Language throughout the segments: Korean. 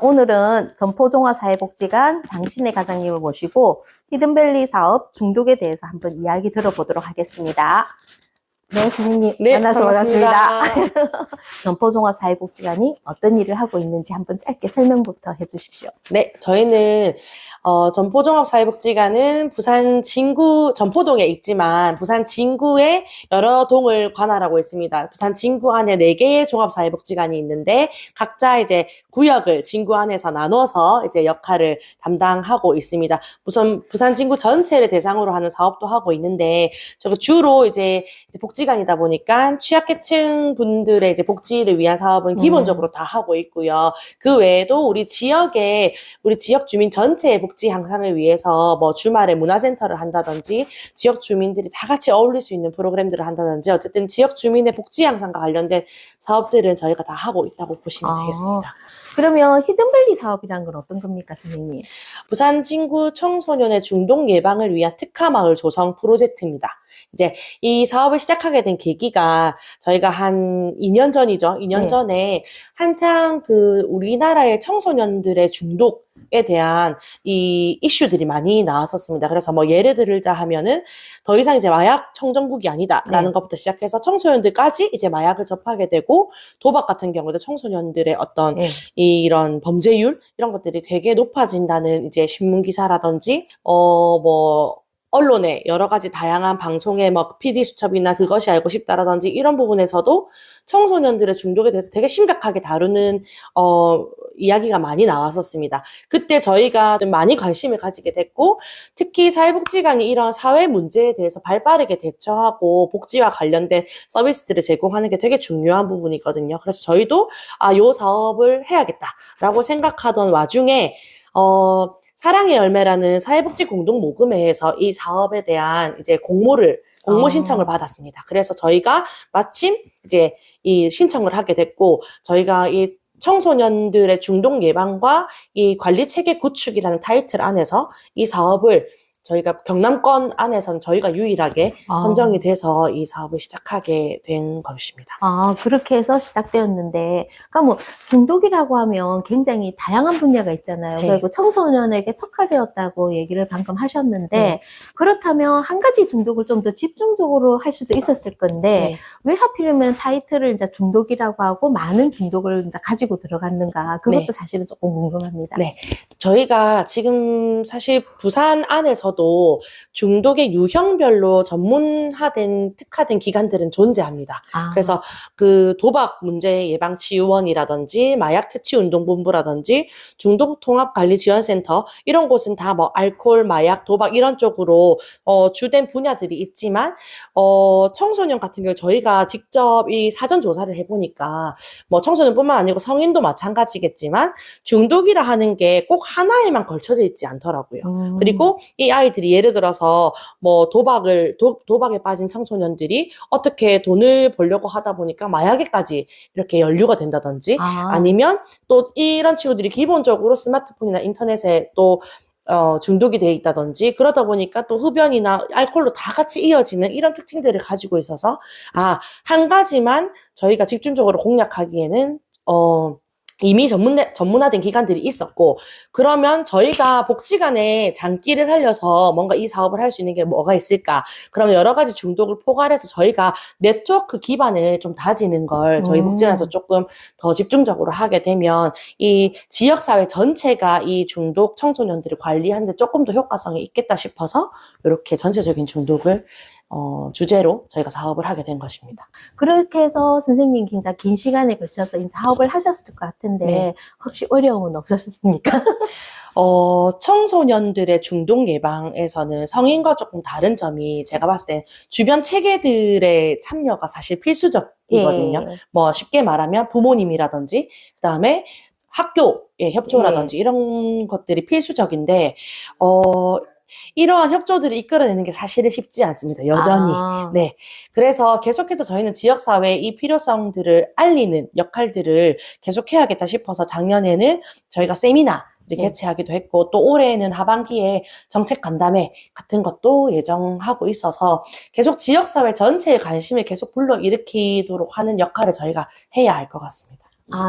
오늘은 전포종합사회복지관 장신혜 과장님을 모시고 히든밸리 사업 중독에 대해서 한번 이야기 들어보도록 하겠습니다. 네, 선생님 네, 만나서 반갑습니다. 반갑습니다. 전포종합사회복지관이 어떤 일을 하고 있는지 한번 짧게 설명부터 해주십시오. 네, 저희는 전포종합사회복지관은 부산 진구 전포동에 있지만 부산 진구에 여러 동을 관할하고 있습니다. 부산 진구 안에 4개의 종합사회복지관이 있는데 각자 이제 구역을 진구 안에서 나눠서 이제 역할을 담당하고 있습니다. 우선 부산 진구 전체를 대상으로 하는 사업도 하고 있는데 저거 주로 이제 복지관이다 보니까 취약계층 분들의 이제 복지를 위한 사업은 기본적으로 다 하고 있고요. 그 외에도 우리 지역 주민 전체의 복지 향상을 위해서 뭐 주말에 문화센터를 한다든지 지역 주민들이 다 같이 어울릴 수 있는 프로그램들을 한다든지 어쨌든 지역 주민의 복지 향상과 관련된 사업들은 저희가 다 하고 있다고 보시면 되겠습니다. 그러면 히든밸리 사업이란 건 어떤 겁니까, 선생님? 부산 진구 청소년의 중독 예방을 위한 특화마을 조성 프로젝트입니다. 이제 이 사업을 시작하게 된 계기가 저희가 한 2년 전이죠. 2년 네. 전에 한창 우리나라의 청소년들의 중독에 대한 이 이슈들이 많이 나왔었습니다. 그래서 뭐 예를 들자 하면은 더 이상 이제 마약 청정국이 아니다라는 네. 것부터 시작해서 청소년들까지 이제 마약을 접하게 되고 도박 같은 경우도 청소년들의 어떤 네. 이런 범죄율 이런 것들이 되게 높아진다는 이제 신문 기사라든지 뭐 언론의 여러 가지 다양한 방송의 뭐 PD 수첩이나 그것이 알고 싶다라든지 이런 부분에서도 청소년들의 중독에 대해서 되게 심각하게 다루는 이야기가 많이 나왔었습니다. 그때 저희가 좀 많이 관심을 가지게 됐고 특히 사회복지관이 이런 사회 문제에 대해서 발빠르게 대처하고 복지와 관련된 서비스들을 제공하는 게 되게 중요한 부분이거든요. 그래서 저희도 요 사업을 해야겠다라고 생각하던 와중에 사랑의 열매라는 사회복지 공동 모금회에서 이 사업에 대한 이제 공모 신청을 받았습니다. 그래서 저희가 마침 이제 이 신청을 하게 됐고 저희가 이 청소년들의 중독 예방과 이 관리 체계 구축이라는 타이틀 안에서 이 사업을 저희가 경남권 안에서는 저희가 유일하게 선정이 돼서 이 사업을 시작하게 된 것입니다. 그렇게 해서 시작되었는데, 그러니까 뭐 중독이라고 하면 굉장히 다양한 분야가 있잖아요. 네. 그리고 청소년에게 특화되었다고 얘기를 방금 하셨는데, 네. 그렇다면 한 가지 중독을 좀 더 집중적으로 할 수도 있었을 건데, 네. 왜 하필이면 타이틀을 이제 중독이라고 하고 많은 중독을 이제 가지고 들어갔는가? 그것도 네. 사실은 조금 궁금합니다. 네. 저희가 지금 사실 부산 안에서도 중독의 유형별로 특화된 기관들은 존재합니다. 그래서 도박 문제 예방 치유원이라든지 마약 퇴치 운동본부라든지 중독 통합 관리 지원센터 이런 곳은 다 뭐 알코올, 마약, 도박 이런 쪽으로 주된 분야들이 있지만 청소년 같은 경우 저희가 직접 이 사전 조사를 해보니까 뭐 청소년뿐만 아니고 성인도 마찬가지겠지만 중독이라 하는 게 꼭 하나에만 걸쳐져 있지 않더라고요. 그리고 이 아이들이 예를 들어서 뭐 도박에 빠진 청소년들이 어떻게 돈을 벌려고 하다 보니까 마약에까지 이렇게 연루가 된다든지 아니면 또 이런 친구들이 기본적으로 스마트폰이나 인터넷에 또 중독이 돼 있다든지 그러다 보니까 또 흡연이나 알코올로 다 같이 이어지는 이런 특징들을 가지고 있어서 한 가지만 저희가 집중적으로 공략하기에는 이미 전문화된 기관들이 있었고 그러면 저희가 복지관에 장기를 살려서 뭔가 이 사업을 할 수 있는 게 뭐가 있을까? 그럼 여러 가지 중독을 포괄해서 저희가 네트워크 기반을 좀 다지는 걸 저희 복지관에서 조금 더 집중적으로 하게 되면 이 지역사회 전체가 이 중독 청소년들을 관리하는 데 조금 더 효과성이 있겠다 싶어서 이렇게 전체적인 중독을 주제로 저희가 사업을 하게 된 것입니다. 그렇게 해서 선생님 굉장히 긴 시간에 걸쳐서 이 사업을 하셨을 것 같은데 네. 혹시 어려움은 없으셨습니까? 청소년들의 중독 예방에서는 성인과 조금 다른 점이 제가 봤을 때 주변 체계들의 참여가 사실 필수적이거든요. 예. 뭐 쉽게 말하면 부모님이라든지 그다음에 학교의 협조라든지 이런 것들이 필수적인데 이러한 협조들을 이끌어내는 게 사실은 쉽지 않습니다. 여전히. 네. 그래서 계속해서 저희는 지역사회에 이 필요성들을 알리는 역할들을 계속해야겠다 싶어서 작년에는 저희가 세미나를 개최하기도 했고 또 올해에는 하반기에 정책 간담회 같은 것도 예정하고 있어서 계속 지역사회 전체의 관심을 계속 불러일으키도록 하는 역할을 저희가 해야 할 것 같습니다.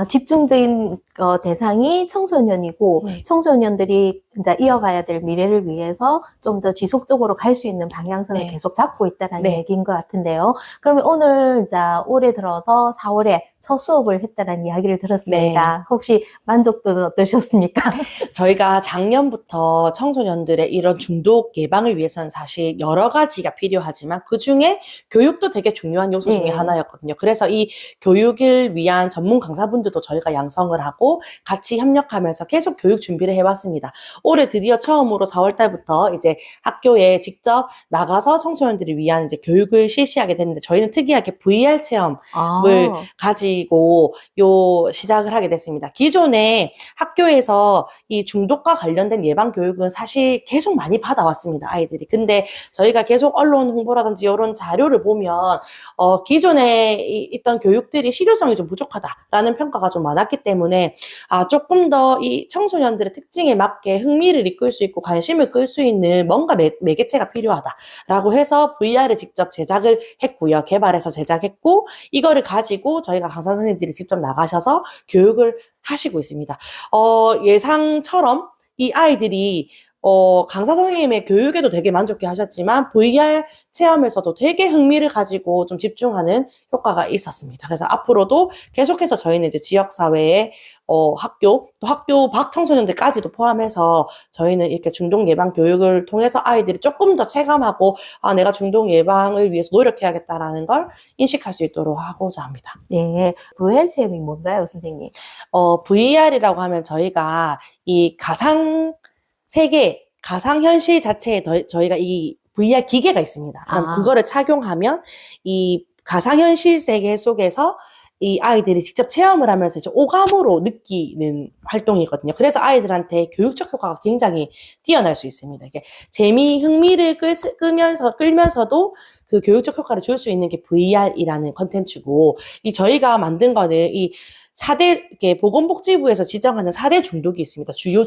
집중된 대상이 청소년이고, 네. 청소년들이 이제 이어가야 될 미래를 위해서 좀 더 지속적으로 갈 수 있는 방향성을 네. 계속 잡고 있다는 네. 얘기인 것 같은데요. 그러면 오늘 이제 올해 들어서 4월에 첫 수업을 했다는 이야기를 들었습니다. 혹시 만족도는 어떠셨습니까? 저희가 작년부터 청소년들의 이런 중독 예방을 위해서는 사실 여러 가지가 필요하지만 그중에 교육도 되게 중요한 요소 중에 네. 하나였거든요. 그래서 이 교육을 위한 전문 강사분들도 저희가 양성을 하고 같이 협력하면서 계속 교육 준비를 해왔습니다. 올해 드디어 처음으로 4월 달부터 이제 학교에 직접 나가서 청소년들을 위한 이제 교육을 실시하게 됐는데 저희는 특이하게 VR 체험을 가지고 시작을 하게 됐습니다. 기존에 학교에서 이 중독과 관련된 예방 교육은 사실 계속 많이 받아왔습니다, 아이들이. 근데 저희가 계속 언론 홍보라든지 이런 자료를 보면 기존에 있던 교육들이 실효성이 좀 부족하다라는 평가가 좀 많았기 때문에 조금 더 이 청소년들의 특징에 맞게 흥미를 이끌 수 있고 관심을 끌 수 있는 뭔가 매개체가 필요하다라고 해서 VR을 직접 제작을 했고요. 개발해서 제작했고 이거를 가지고 저희가 강사 선생님들이 직접 나가셔서 교육을 하시고 있습니다. 예상처럼 이 아이들이 강사 선생님의 교육에도 되게 만족해 하셨지만 VR 체험에서도 되게 흥미를 가지고 좀 집중하는 효과가 있었습니다. 그래서 앞으로도 계속해서 저희는 이제 지역사회의 학교, 또 학교 밖 청소년들까지도 포함해서 저희는 이렇게 중독 예방 교육을 통해서 아이들이 조금 더 체감하고 내가 중독 예방을 위해서 노력해야겠다라는 걸 인식할 수 있도록 하고자 합니다. 네. VR 체험이 뭔가요, 선생님? VR이라고 하면 저희가 이 세계, 가상현실 자체에 저희가 이 VR 기계가 있습니다. 그럼 그거를 착용하면 이 가상현실 세계 속에서 이 아이들이 직접 체험을 하면서 이제 오감으로 느끼는 활동이거든요. 그래서 아이들한테 교육적 효과가 굉장히 뛰어날 수 있습니다. 이게 흥미를 끌면서도 그 교육적 효과를 줄 수 있는 게 VR이라는 컨텐츠고, 저희가 만든 거는 보건복지부에서 지정하는 4대 중독이 있습니다. 주요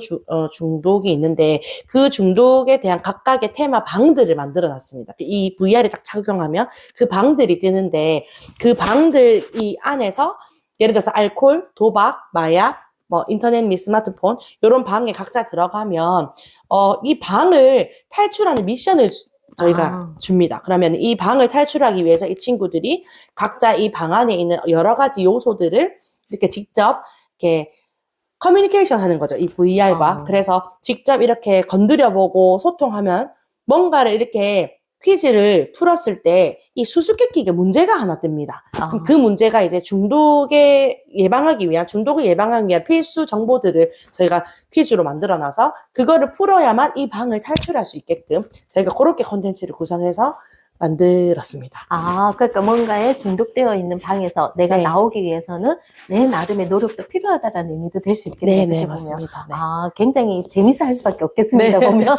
중독이 있는데 그 중독에 대한 각각의 테마 방들을 만들어 놨습니다. 이 VR을 딱 착용하면 그 방들이 뜨는데 그 방들 이 안에서 예를 들어서 알코올, 도박, 마약, 인터넷 및 스마트폰 이런 방에 각자 들어가면 이 방을 탈출하는 미션을 저희가 줍니다. 그러면 이 방을 탈출하기 위해서 이 친구들이 각자 이 방 안에 있는 여러 가지 요소들을 이렇게 직접 이렇게 커뮤니케이션 하는 거죠. 이 VR과. 그래서 직접 이렇게 건드려보고 소통하면 뭔가를 이렇게 퀴즈를 풀었을 때 이 수수께끼가 문제가 하나 뜹니다. 그 문제가 이제 중독을 예방하기 위한 필수 정보들을 저희가 퀴즈로 만들어놔서 그거를 풀어야만 이 방을 탈출할 수 있게끔 저희가 그렇게 콘텐츠를 구성해서 만들었습니다. 그러니까 뭔가에 중독되어 있는 방에서 내가 나오기 위해서는 내 나름의 노력도 필요하다라는 의미도 될 수 있겠네요. 네, 맞습니다. 네. 굉장히 재밌어 할 수밖에 없겠습니다, 보면.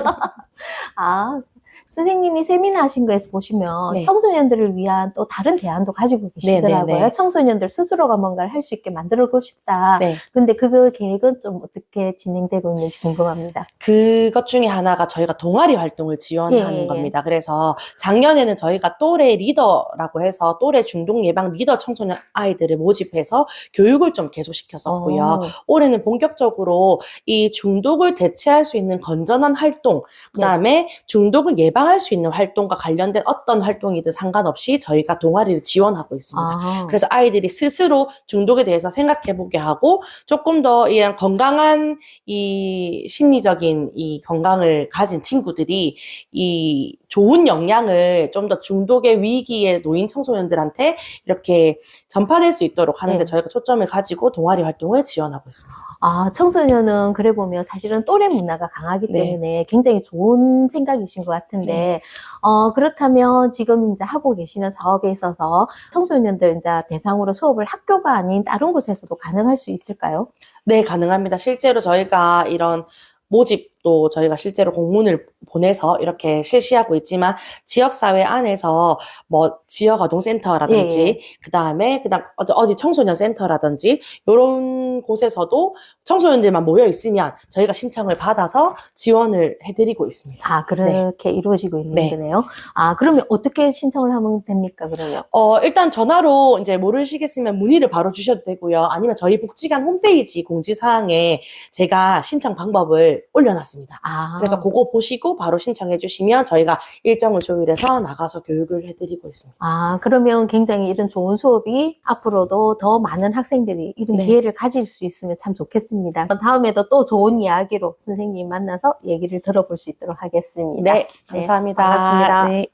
선생님이 세미나 하신 거에서 보시면 청소년들을 위한 또 다른 대안도 가지고 계시더라고요. 청소년들 스스로가 뭔가를 할 수 있게 만들고 싶다. 근데 그 계획은 좀 어떻게 진행되고 있는지 궁금합니다. 그것 중에 하나가 저희가 동아리 활동을 지원하는 겁니다. 그래서 작년에는 저희가 또래 리더라고 해서 또래 중독 예방 리더 청소년 아이들을 모집해서 교육을 좀 계속 시켰었고요. 올해는 본격적으로 이 중독을 대체할 수 있는 건전한 활동, 그다음에 중독을 예방할 수 있는 활동과 관련된 어떤 활동이든 상관없이 저희가 동아리를 지원하고 있습니다. 그래서 아이들이 스스로 중독에 대해서 생각해보게 하고 조금 더 이런 건강한 이 심리적인 이 건강을 가진 친구들이 이 좋은 영향을 좀 더 중독의 위기에 놓인 청소년들한테 이렇게 전파될 수 있도록 하는데 저희가 초점을 가지고 동아리 활동을 지원하고 있습니다. 청소년은 그래 보면 사실은 또래 문화가 강하기 때문에 굉장히 좋은 생각이신 것 같은데, 그렇다면 지금 이제 하고 계시는 사업에 있어서 청소년들 이제 대상으로 수업을 학교가 아닌 다른 곳에서도 가능할 수 있을까요? 네, 가능합니다. 실제로 저희가 이런 모집 또 저희가 실제로 공문을 보내서 이렇게 실시하고 있지만 지역사회 안에서 뭐 지역아동센터라든지 예. 그다음 어디 청소년 센터라든지 이런 곳에서도 청소년들만 모여 있으면 저희가 신청을 받아서 지원을 해드리고 있습니다. 아, 그렇게 이루어지고 있는 네. 거네요. 아, 그러면 어떻게 신청을 하면 됩니까, 그러면? 일단 전화로 이제 모르시겠으면 문의를 바로 주셔도 되고요. 아니면 저희 복지관 홈페이지 공지사항에 제가 신청 방법을 올려놨습니다. 아, 그래서 그거 보시고 바로 신청해 주시면 저희가 일정을 조율해서 나가서 교육을 해드리고 있습니다. 아, 그러면 굉장히 이런 좋은 수업이 앞으로도 더 많은 학생들이 이런 네. 기회를 가질 수 있으면 참 좋겠습니다. 다음에도 또 좋은 이야기로 선생님 만나서 얘기를 들어볼 수 있도록 하겠습니다. 네, 감사합니다. 반갑습니다. 네.